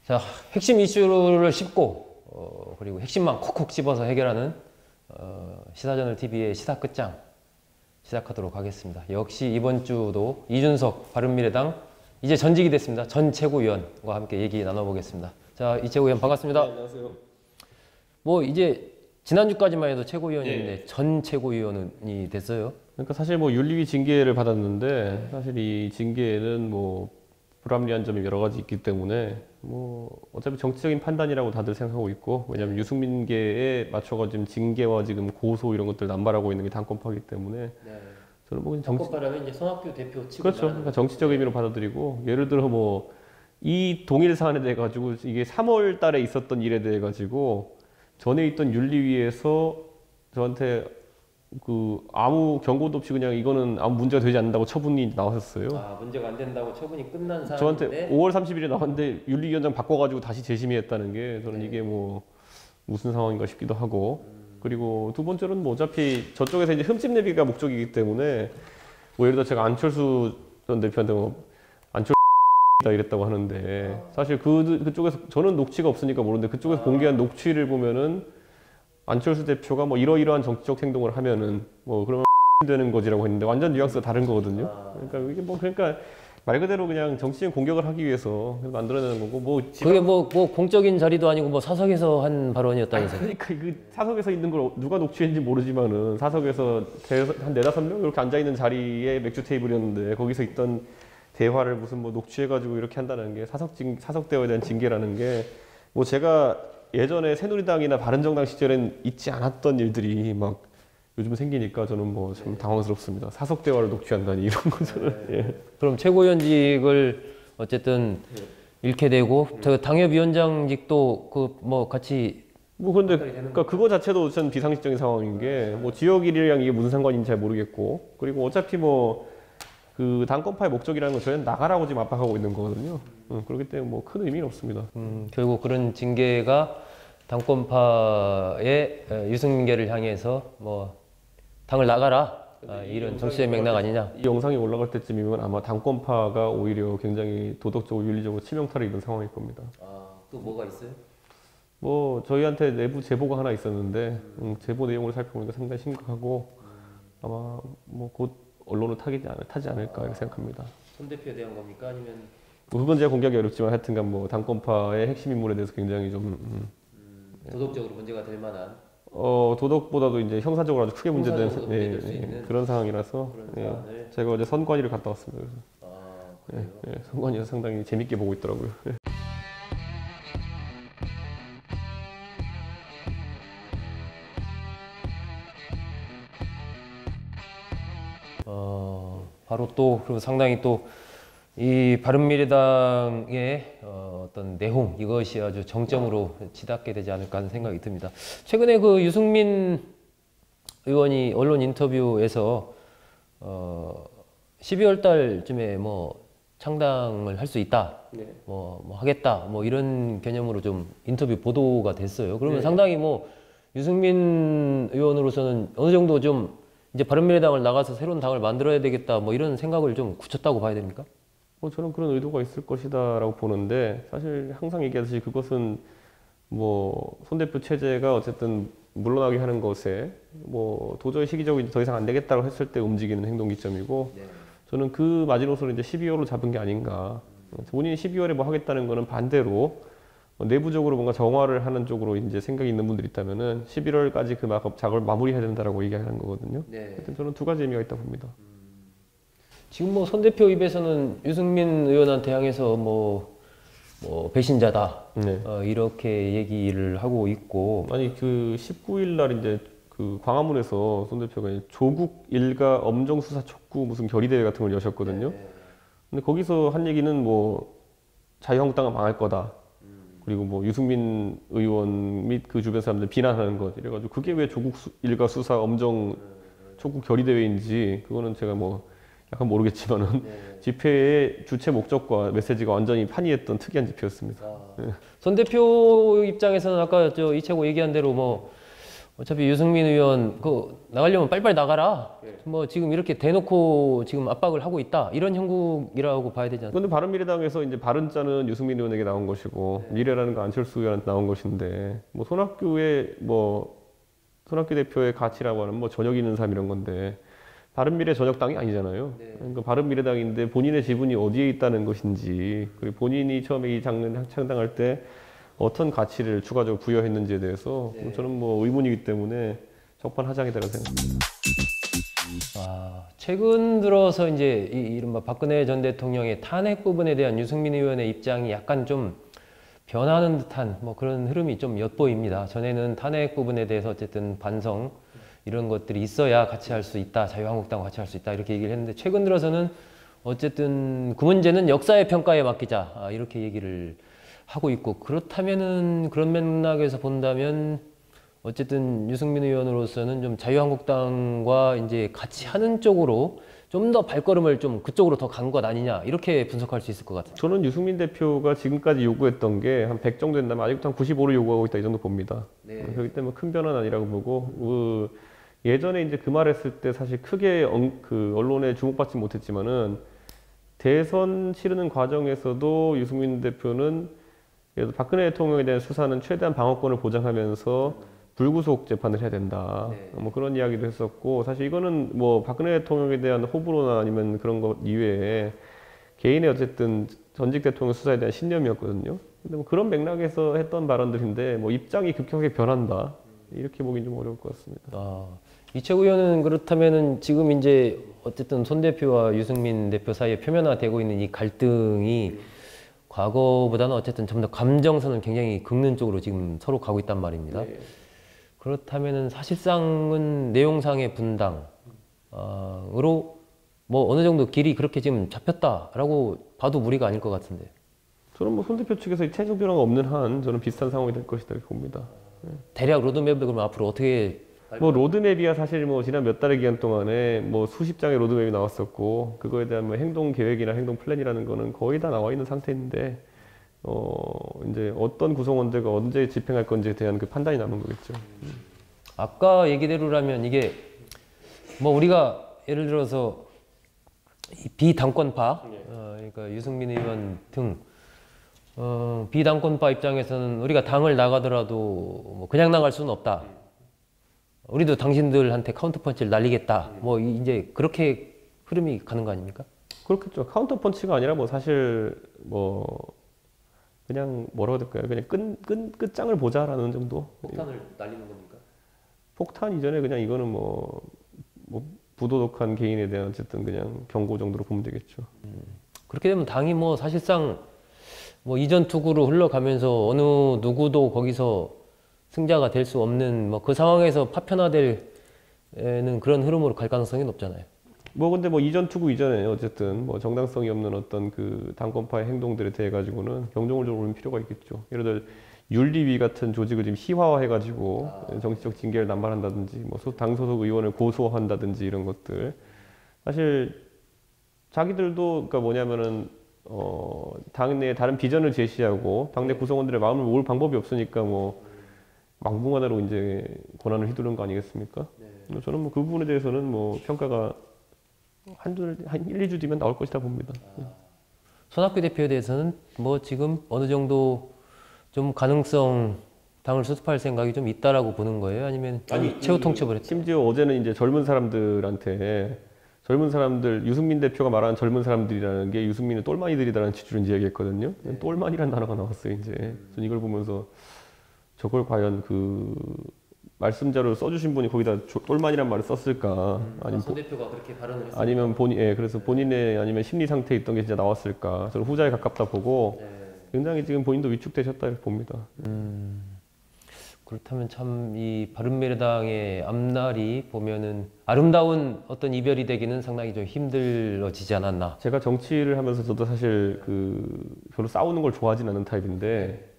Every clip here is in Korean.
자, 핵심 이슈를 짚고 그리고 핵심만 콕콕 집어서 해결하는 시사저널 TV의 시사 끝장 시작하도록 하겠습니다. 역시 이번 주도 이준석 바른미래당 이제 전직이 됐습니다. 전 최고위원과 함께 얘기 나눠보겠습니다. 자, 이 최고위원 반갑습니다. 네, 안녕하세요. 뭐 이제 지난주까지만 해도 최고위원인데 예. 전 최고위원이 됐어요. 그러니까 사실 뭐 윤리위 징계를 받았는데 사실 이 징계는 뭐 불합리한 점이 여러 가지 있기 때문에 뭐 어차피 정치적인 판단이라고 다들 생각하고 있고, 왜냐하면 유승민계에 맞춰가 지금 징계와 지금 고소 이런 것들 남발하고 있는 게 당권파이기 때문에 저는 뭐 당권파라면 이제 손학규 대표 치고 그렇죠. 그러니까 정치적 의미로 받아들이고, 예를 들어 뭐 이 동일 사안에 대해 가지고 이게 3월 달에 있었던 일에 대해 가지고 전에 있던 윤리위에서 저한테 그 아무 경고도 없이 그냥 이거는 아무 문제가 되지 않는다고 처분이 나왔었어요. 아, 문제가 안 된다고 처분이 끝난 사안인데 저한테 5월 30일에 나왔는데 윤리위원장 바꿔가지고 다시 재심의했다는 게 저는 이게 뭐 무슨 상황인가 싶기도 하고, 그리고 두 번째로는 뭐 어차피 저쪽에서 이제 흠집 내기가 목적이기 때문에 뭐 예를 들어 제가 안철수 전 대표한테 뭐 안철수 다 이랬다고 하는데, 사실 그쪽에서 저는 녹취가 없으니까 모르는데 그쪽에서 공개한 녹취를 보면은 안철수 대표가 뭐 이러이러한 정치적 행동을 하면은 뭐 그러면 되는 거지라고 했는데 완전 뉘앙스가 다른 거거든요. 그러니까 이게 뭐 그러니까 말 그대로 그냥 정치적인 공격을 하기 위해서 만들어내는 거고, 뭐 그게 뭐 공적인 자리도 아니고 뭐 사석에서 한 발언이었다면서요. 그러니까 그 사석에서 있는 걸 누가 녹취했는지 모르지만은 사석에서 한 4-5명 이렇게 앉아 있는 자리에 맥주 테이블이었는데 거기서 있던 대화를 무슨 뭐 녹취해가지고 이렇게 한다는 게 사석 대화에 대한 징계라는 게, 뭐 제가 예전에 새누리당이나 바른정당 시절엔 있지 않았던 일들이 막 요즘 생기니까 저는 뭐 좀 당황스럽습니다. 사석 대화를 녹취한다니 이런 거는. 예. 그럼 최고위원직을 어쨌든 잃게 되고 당협위원장직도 그 뭐 같이 뭐 근데 그러니까 그거 자체도 전 비상식적인 상황인 게, 뭐 지역 일이랑 이게 무슨 상관인지 잘 모르겠고, 그리고 어차피 뭐 그 당권파의 목적이라는 건 저희는 나가라고 지금 압박하고 있는 거거든요. 그렇기 때문에 뭐 큰 의미는 없습니다. 결국 그런 징계가 당권파의 유승민계를 향해서 뭐 당을 나가라 이런 정치적 맥락 아니냐. 이 영상이 올라갈 때쯤이면 아마 당권파가 오히려 굉장히 도덕적으로 윤리적으로 치명타를 입은 상황일 겁니다. 또 뭐가 있어요? 뭐 저희한테 내부 제보가 하나 있었는데 제보 내용을 살펴보니까 상당히 심각하고 아마 뭐 곧 언론을 타지 않을까 이렇게 생각합니다. 손 대표에 대한 겁니까? 아니면 뭐 그건 제가 공개하기 어렵지만 하여튼간 뭐 당권파의 핵심 인물에 대해서 굉장히 좀 도덕적으로 문제가 될 만한 도덕보다도 이제 형사적으로 아주 크게 문제될 문제될 수 있는 그런 상황이라서 사안을 제가 어제 선관위를 갔다 왔습니다. 그래서 그래요? 선관위에서 상당히 재밌게 보고 있더라고요. 바로 또 그리고 상당히 또 이 바른미래당의 어떤 내홍 이것이 아주 정점으로 치닫게 되지 않을까 하는 생각이 듭니다. 최근에 그 유승민 의원이 언론 인터뷰에서 12월 달쯤에 뭐 창당을 할 수 있다, 뭐 하겠다, 뭐 이런 개념으로 좀 인터뷰 보도가 됐어요. 그러면 상당히 뭐 유승민 의원으로서는 어느 정도 좀 이제 바른미래당을 나가서 새로운 당을 만들어야 되겠다, 뭐 이런 생각을 좀 굳혔다고 봐야 됩니까? 저는 그런 의도가 있을 것이다라고 보는데, 사실 항상 얘기하듯이 그것은 뭐 손 대표 체제가 어쨌든 물러나게 하는 것에 뭐 도저히 시기적으로 더 이상 안 되겠다고 했을 때 움직이는 행동 기점이고, 저는 그 마지노선을 이제 12월로 잡은 게 아닌가. 본인이 12월에 뭐 하겠다는 거는 반대로 내부적으로 뭔가 정화를 하는 쪽으로 이제 생각이 있는 분들이 있다면은 11월까지 그 작업을 마무리해야 된다라고 얘기하는 거거든요. 하여튼 저는 두 가지 의미가 있다 봅니다. 지금 뭐 손 대표 입에서는 유승민 의원한테 향해서 뭐 배신자다, 이렇게 얘기를 하고 있고, 아니 그 19일 날 이제 그 광화문에서 손 대표가 조국 일가 엄정 수사 촉구 무슨 결의대회 같은 걸 여셨거든요. 근데 거기서 한 얘기는 뭐 자유한국당은 망할 거다. 그리고 뭐 유승민 의원 및 그 주변 사람들 비난하는 것, 이래가지고 그게 왜 조국 일가 수사 엄정 촉구 결의대회인지 그거는 제가 뭐 약간 모르겠지만은 집회의 주체 목적과 메시지가 완전히 판이했던 특이한 집회였습니다. 손 대표 입장에서는 아까 저 이채고 얘기한 대로 뭐 어차피 유승민 의원 나가려면 빨리빨리 나가라. 예. 뭐 지금 이렇게 대놓고 지금 압박을 하고 있다. 이런 형국이라고 봐야 되지 않습니까? 근데 바른미래당에서 이제 바른자는 유승민 의원에게 나온 것이고 미래라는 거 안철수 의원한테 나온 것인데 뭐 손학규 대표의 가치라고 하는 뭐 저녁 있는 삶 이런 건데 바른미래 저녁당이 아니잖아요. 그러니까 바른미래당인데 본인의 지분이 어디에 있다는 것인지 그리고 본인이 처음에 이 장르 창당할 때 어떤 가치를 추가적으로 부여했는지에 대해서 저는 뭐 의문이기 때문에 적반하장이라고 생각합니다. 최근 들어서 이제 이른바 박근혜 전 대통령의 탄핵 부분에 대한 유승민 의원의 입장이 약간 좀 변하는 듯한 뭐 그런 흐름이 좀 엿보입니다. 전에는 탄핵 부분에 대해서 어쨌든 반성 이런 것들이 있어야 같이 할 수 있다. 자유한국당과 같이 할 수 있다. 이렇게 얘기를 했는데 최근 들어서는 어쨌든 그 문제는 역사의 평가에 맡기자. 이렇게 얘기를 하고 있고 그렇다면은 그런 맥락에서 본다면 어쨌든 유승민 의원으로서는 좀 자유한국당과 이제 같이 하는 쪽으로 좀 더 발걸음을 좀 그쪽으로 더 간 것 아니냐 이렇게 분석할 수 있을 것 같아요. 저는 유승민 대표가 지금까지 요구했던 게 한 100 정도 된다면 아직도 한 95를 요구하고 있다 이 정도 봅니다. 그렇기 때문에 큰 변화는 아니라고 보고 예전에 이제 그 말했을 때 사실 크게 그 언론에 주목받지 못했지만은 대선 치르는 과정에서도 유승민 대표는 예를 들어 박근혜 대통령에 대한 수사는 최대한 방어권을 보장하면서 불구속 재판을 해야 된다. 뭐 그런 이야기도 했었고 사실 이거는 뭐 박근혜 대통령에 대한 호불호나 아니면 그런 것 이외에 개인의 어쨌든 전직 대통령 수사에 대한 신념이었거든요. 근데 뭐 그런 맥락에서 했던 발언들인데 뭐 입장이 급격하게 변한다. 이렇게 보긴 좀 어려울 것 같습니다. 이채구 의원은 그렇다면은 지금 이제 어쨌든 손 대표와 유승민 대표 사이에 표면화되고 있는 이 갈등이 과거보다는 어쨌든 좀 더 감정선을 굉장히 긁는 쪽으로 지금 서로 가고 있단 말입니다. 그렇다면은 사실상은 내용상의 분당으로 뭐 어느 정도 길이 그렇게 지금 잡혔다라고 봐도 무리가 아닐 것 같은데. 저는 뭐 손 대표 측에서 체중 변화가 없는 한 저는 비슷한 상황이 될 것이다 이렇게 봅니다. 대략 로드맵을 그럼 앞으로 어떻게? 뭐 로드맵이야 사실 뭐 지난 몇 달의 기간 동안에 뭐 수십 장의 로드맵이 나왔었고 그거에 대한 뭐 행동 계획이나 행동 플랜이라는 거는 거의 다 나와 있는 상태인데 이제 어떤 구성원들과 언제 집행할 건지에 대한 그 판단이 남은 거겠죠. 아까 얘기대로라면 이게 뭐 우리가 예를 들어서 비당권파, 그러니까 유승민 의원 등 비당권파 입장에서는 우리가 당을 나가더라도 뭐 그냥 나갈 수는 없다. 우리도 당신들한테 카운터펀치를 날리겠다. 뭐 이제 그렇게 흐름이 가는 거 아닙니까? 그렇겠죠. 카운터펀치가 아니라 뭐 사실 뭐 그냥 뭐라고 해야 될까요? 그냥 끝장을 보자라는 정도. 폭탄을 날리는 겁니까? 폭탄 이전에 그냥 이거는 뭐 부도덕한 개인에 대한 어쨌든 그냥 경고 정도로 보면 되겠죠. 그렇게 되면 당이 뭐 사실상 뭐 이전 투구로 흘러가면서 어느 누구도 거기서 승자가 될 수 없는 뭐 그 상황에서 파편화될 그런 흐름으로 갈 가능성이 높잖아요. 뭐 근데 뭐 이전 투구 이전에 어쨌든 뭐 정당성이 없는 어떤 그 당권파의 행동들에 대해 가지고는 경종을 좀 울릴 필요가 있겠죠. 예를 들어 윤리위 같은 조직을 지금 희화화해가지고 정치적 징계를 남발한다든지 뭐 당 소속 의원을 고소한다든지 이런 것들 사실 자기들도 그러니까 뭐냐면은 당내에 다른 비전을 제시하고 당내 구성원들의 마음을 모을 방법이 없으니까 뭐 막무가내로 이제 권한을 휘두르는 거 아니겠습니까? 저는 뭐 그 부분에 대해서는 뭐 평가가 한 1, 2주 뒤면 나올 것이다 봅니다. 손학규 대표에 대해서는 뭐 지금 어느 정도 좀 가능성 당을 수습할 생각이 좀 있다라고 보는 거예요? 아니면 최후 통첩을 했죠? 심지어 어제는 이제 젊은 사람들 유승민 대표가 말하는 젊은 사람들이라는 게 유승민의 똘마니들이라는 취지로 이야기했거든요. 똘마니라는 단어가 나왔어요. 이제 저는 이걸 보면서 저걸 과연 그 말씀자로 써주신 분이 거기다 똘만이란 말을 썼을까? 아니면 손 대표가 그렇게 발언을 했어요. 아니면 그래서 본인의 아니면 심리 상태에 있던 게 진짜 나왔을까? 저는 후자에 가깝다 보고 굉장히 지금 본인도 위축되셨다 이렇게 봅니다. 그렇다면 참 이 바른미래당의 앞날이 보면은 아름다운 어떤 이별이 되기는 상당히 좀 힘들어지지 않았나? 제가 정치를 하면서 저도 사실 별로 싸우는 걸 좋아하진 않는 타입인데.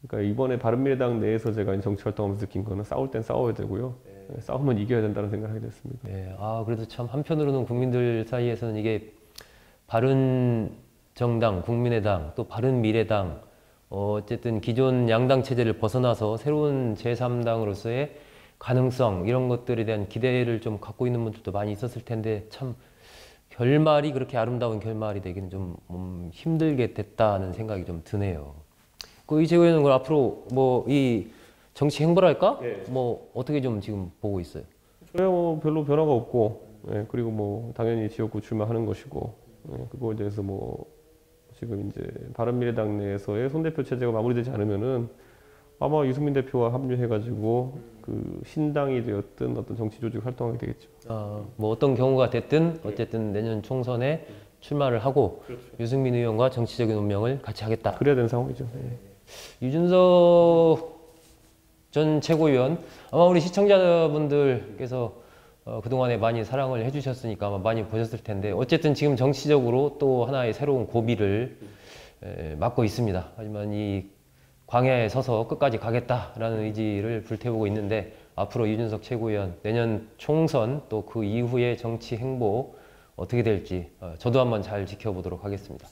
그러니까 이번에 바른미래당 내에서 제가 정치 활동하면서 느낀 거는 싸울 땐 싸워야 되고요. 싸우면 이겨야 된다는 생각을 하게 됐습니다. 네, 그래도 참 한편으로는 국민들 사이에서는 이게 바른 정당, 국민의당, 또 바른 미래당, 어쨌든 기존 양당 체제를 벗어나서 새로운 제3당으로서의 가능성 이런 것들에 대한 기대를 좀 갖고 있는 분들도 많이 있었을 텐데 참 결말이 그렇게 아름다운 결말이 되기는 좀 힘들게 됐다는 생각이 좀 드네요. 그 이재호 의원은 그럼 앞으로 뭐 이 정치 행보랄까? 예. 뭐 어떻게 좀 지금 보고 있어요? 저야 뭐 별로 변화가 없고, 예, 그리고 뭐 당연히 지역구 출마하는 것이고, 예, 그거에 대해서 뭐 지금 이제 바른미래당 내에서의 손대표 체제가 마무리되지 않으면은 아마 유승민 대표와 합류해가지고 그 신당이 되었든 어떤 정치 조직 활동하게 되겠죠. 뭐 어떤 경우가 됐든 어쨌든 내년 총선에 출마를 하고 유승민 의원과 정치적인 운명을 같이 하겠다. 그래야 되는 상황이죠. 예. 유준석 전 최고위원 아마 우리 시청자분들께서 그동안에 많이 사랑을 해주셨으니까 아마 많이 보셨을 텐데 어쨌든 지금 정치적으로 또 하나의 새로운 고비를 맞고 있습니다. 하지만 이 광야에 서서 끝까지 가겠다라는 의지를 불태우고 있는데 앞으로 유준석 최고위원 내년 총선 또 그 이후의 정치 행보 어떻게 될지 저도 한번 잘 지켜보도록 하겠습니다.